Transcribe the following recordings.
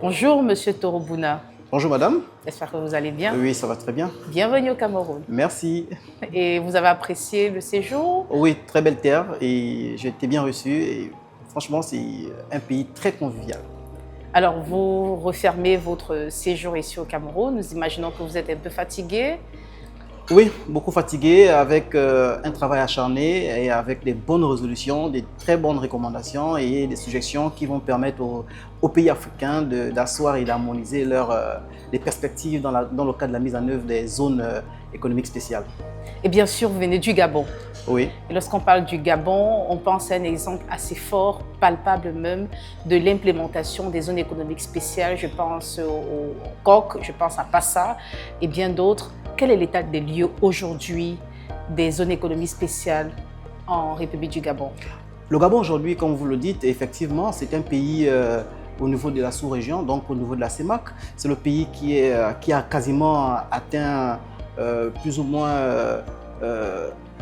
Bonjour, Monsieur Torobouna. Bonjour madame. J'espère que vous allez bien. Oui, ça va très bien. Bienvenue au Cameroun. Merci. Et vous avez apprécié le séjour? Oui, très belle terre et j'ai été bien reçu et franchement, c'est un pays très convivial. Alors, vous refermez votre séjour ici au Cameroun. Nous imaginons que vous êtes un peu fatigué. Oui, beaucoup fatigué avec un travail acharné et avec des bonnes résolutions, des très bonnes recommandations et des suggestions qui vont permettre aux pays africains d'asseoir et d'harmoniser les perspectives dans le cadre de la mise en œuvre des zones économiques spéciales. Et bien sûr, vous venez du Gabon. Oui. Et lorsqu'on parle du Gabon, on pense à un exemple assez fort, palpable même, de l'implémentation des zones économiques spéciales. Je pense au COC, je pense à Passa et bien d'autres. Quel est l'état des lieux aujourd'hui des zones économiques spéciales en République du Gabon? Le Gabon aujourd'hui, comme vous le dites, effectivement, c'est un pays au niveau de la sous-région, donc au niveau de la CEMAC. C'est le pays qui a quasiment atteint plus ou moins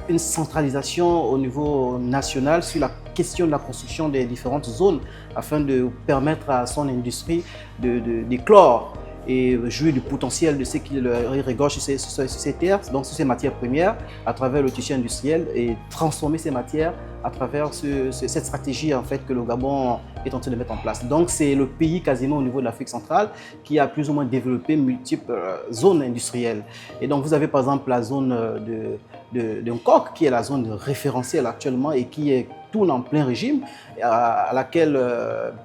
une centralisation au niveau national sur la question de la construction des différentes zones afin de permettre à son industrie d'éclore et jouir du potentiel de ce qu'il regorge sur ces terres, donc sur ces matières premières, à travers le tissu industriel et transformer ces matières à travers cette stratégie en fait que le Gabon est en train de mettre en place. Donc c'est le pays quasiment au niveau de l'Afrique centrale qui a plus ou moins développé multiples zones industrielles. Et donc vous avez par exemple la zone de Nkok qui est la zone référentielle actuellement et qui tourne en plein régime, à laquelle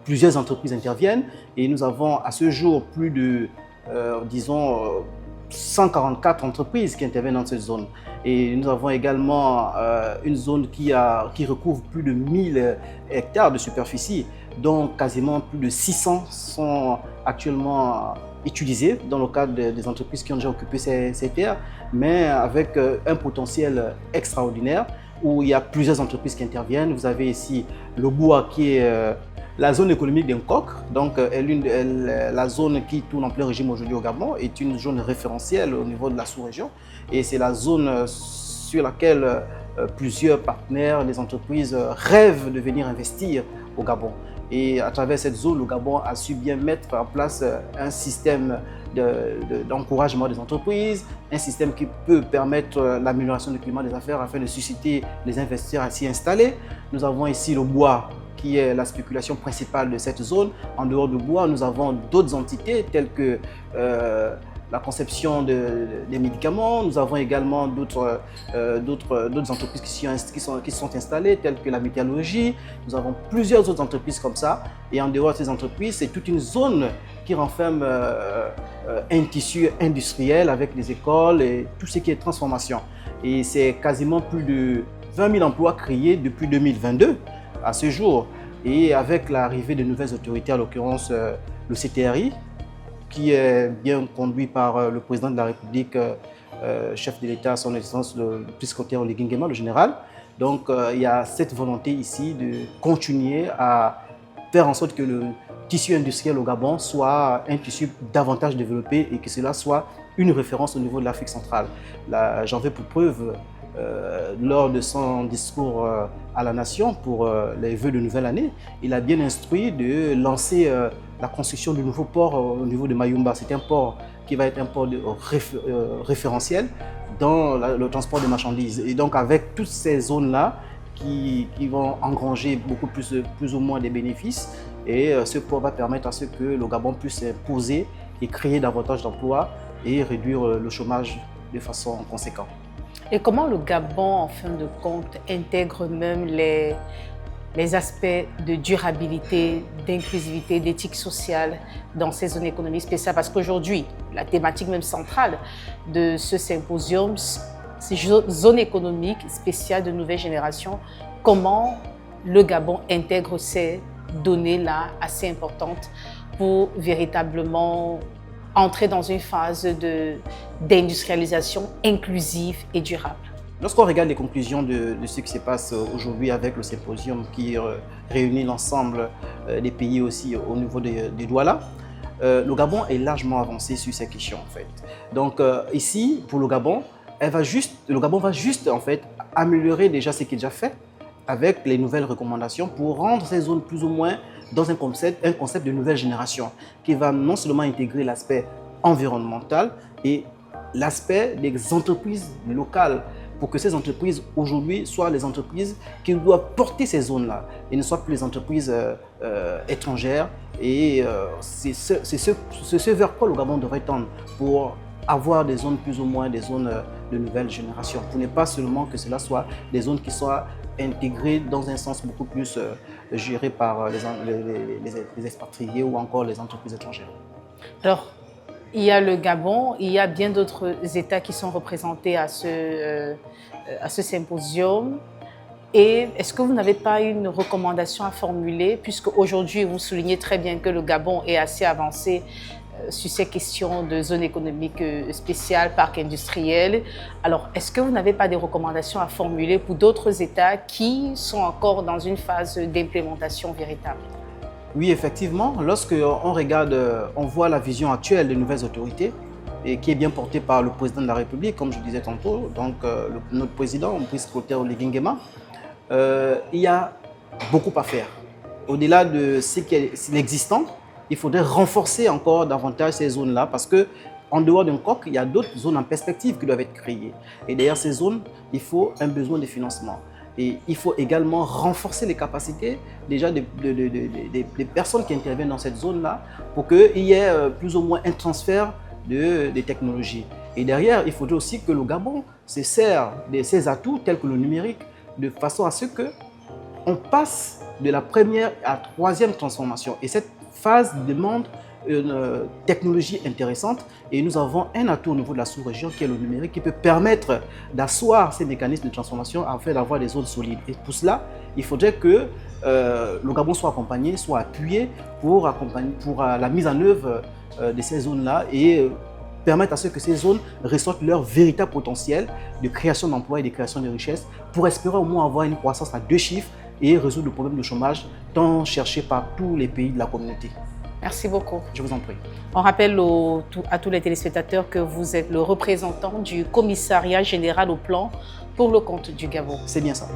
plusieurs entreprises interviennent. Et nous avons à ce jour plus de, disons, 144 entreprises qui interviennent dans cette zone. Et nous avons également une zone qui recouvre plus de 1000 hectares de superficie, dont quasiment plus de 600 sont actuellement utilisés dans le cadre des entreprises qui ont déjà occupé ces terres, mais avec un potentiel extraordinaire où il y a plusieurs entreprises qui interviennent. Vous avez ici le Bois qui est la zone économique d'Nkok, donc la zone qui tourne en plein régime aujourd'hui au Gabon est une zone référentielle au niveau de la sous-région et c'est la zone sur laquelle plusieurs partenaires, les entreprises rêvent de venir investir au Gabon. Et à travers cette zone, le Gabon a su bien mettre en place un système d'encouragement des entreprises, un système qui peut permettre l'amélioration du climat des affaires afin de susciter les investisseurs à s'y installer. Nous avons ici le bois qui est la spéculation principale de cette zone. En dehors du bois, nous avons d'autres entités telles que la conception des médicaments. Nous avons également d'autres entreprises qui sont installées, telles que la métallurgie. Nous avons plusieurs autres entreprises comme ça. Et en dehors de ces entreprises, c'est toute une zone qui renferme un tissu industriel avec les écoles et tout ce qui est transformation. Et c'est quasiment plus de 20 000 emplois créés depuis 2022 à ce jour. Et avec l'arrivée de nouvelles autorités, en l'occurrence le CTRI, qui est bien conduit par le président de la République, chef de l'État, son Excellence le Priscotter Oligui Nguema, le général. Donc il y a cette volonté ici de continuer à faire en sorte que le tissu industriel au Gabon soit un tissu davantage développé et que cela soit une référence au niveau de l'Afrique centrale. J'en veux pour preuve, lors de son discours à la nation pour les vœux de nouvelle année, il a bien instruit de lancer la construction du nouveau port au niveau de Mayumba. C'est un port qui va être un port référentiel dans le transport des marchandises. Et donc avec toutes ces zones-là qui vont engranger beaucoup plus ou moins des bénéfices, et ce port va permettre à ce que le Gabon puisse poser et créer davantage d'emplois et réduire le chômage de façon conséquente. Et comment le Gabon, en fin de compte, intègre même les aspects de durabilité, d'inclusivité, d'éthique sociale dans ces zones économiques spéciales? Parce qu'aujourd'hui, la thématique même centrale de ce symposium, c'est zones économiques spéciales de nouvelle génération. Comment le Gabon intègre ces données-là assez importantes pour véritablement entrer dans une phase d'industrialisation inclusive et durable? Lorsqu'on regarde les conclusions de ce qui se passe aujourd'hui avec le symposium qui réunit l'ensemble des pays aussi au niveau de Douala, le Gabon est largement avancé sur ces questions en fait. Donc ici, pour le Gabon va juste en fait améliorer déjà ce qui est déjà fait avec les nouvelles recommandations pour rendre ces zones plus ou moins dans un concept de nouvelle génération qui va non seulement intégrer l'aspect environnemental et l'aspect des entreprises locales pour que ces entreprises aujourd'hui soient les entreprises qui doivent porter ces zones-là et ne soient plus les entreprises étrangères. Et c'est ce vers quoi le Gabon devrait tendre pour avoir des zones plus ou moins des zones de nouvelle génération, pour ne pas seulement que cela soit des zones qui soient intégrées dans un sens beaucoup plus géré par les expatriés ou encore les entreprises étrangères. Alors, il y a le Gabon, il y a bien d'autres États qui sont représentés à ce symposium. Et est-ce que vous n'avez pas une recommandation à formuler, puisque aujourd'hui vous soulignez très bien que le Gabon est assez avancé sur ces questions de zone économique spéciale, parc industriel. Alors, est-ce que vous n'avez pas des recommandations à formuler pour d'autres États qui sont encore dans une phase d'implémentation véritable? Oui, effectivement, lorsqu'on regarde, on voit la vision actuelle des nouvelles autorités et qui est bien portée par le président de la République, comme je disais tantôt, donc notre président, Brice Clotaire Oligui Nguema, il y a beaucoup à faire. Au-delà de ce qui est l'existant, il faudrait renforcer encore davantage ces zones-là parce que en dehors d'un COC, il y a d'autres zones en perspective qui doivent être créées. Et derrière ces zones, il faut un besoin de financement. Et il faut également renforcer les capacités déjà des personnes qui interviennent dans cette zone-là pour qu'il y ait plus ou moins un transfert de technologies. Et derrière, il faudrait aussi que le Gabon se sert de ses atouts tels que le numérique de façon à ce qu'on passe de la première à la troisième transformation. Et cette phase demande une technologie intéressante et nous avons un atout au niveau de la sous-région qui est le numérique qui peut permettre d'asseoir ces mécanismes de transformation afin d'avoir des zones solides. Et pour cela, il faudrait que le Gabon soit accompagné, soit appuyé pour la mise en œuvre de ces zones-là et permettre à ce que ces zones ressortent leur véritable potentiel de création d'emplois et de création de richesses pour espérer au moins avoir une croissance à 2 chiffres et résoudre le problème de chômage tant cherché par tous les pays de la communauté. Merci beaucoup. Je vous en prie. On rappelle à tous les téléspectateurs que vous êtes le représentant du Commissariat général au plan pour le compte du Gabon. C'est bien ça.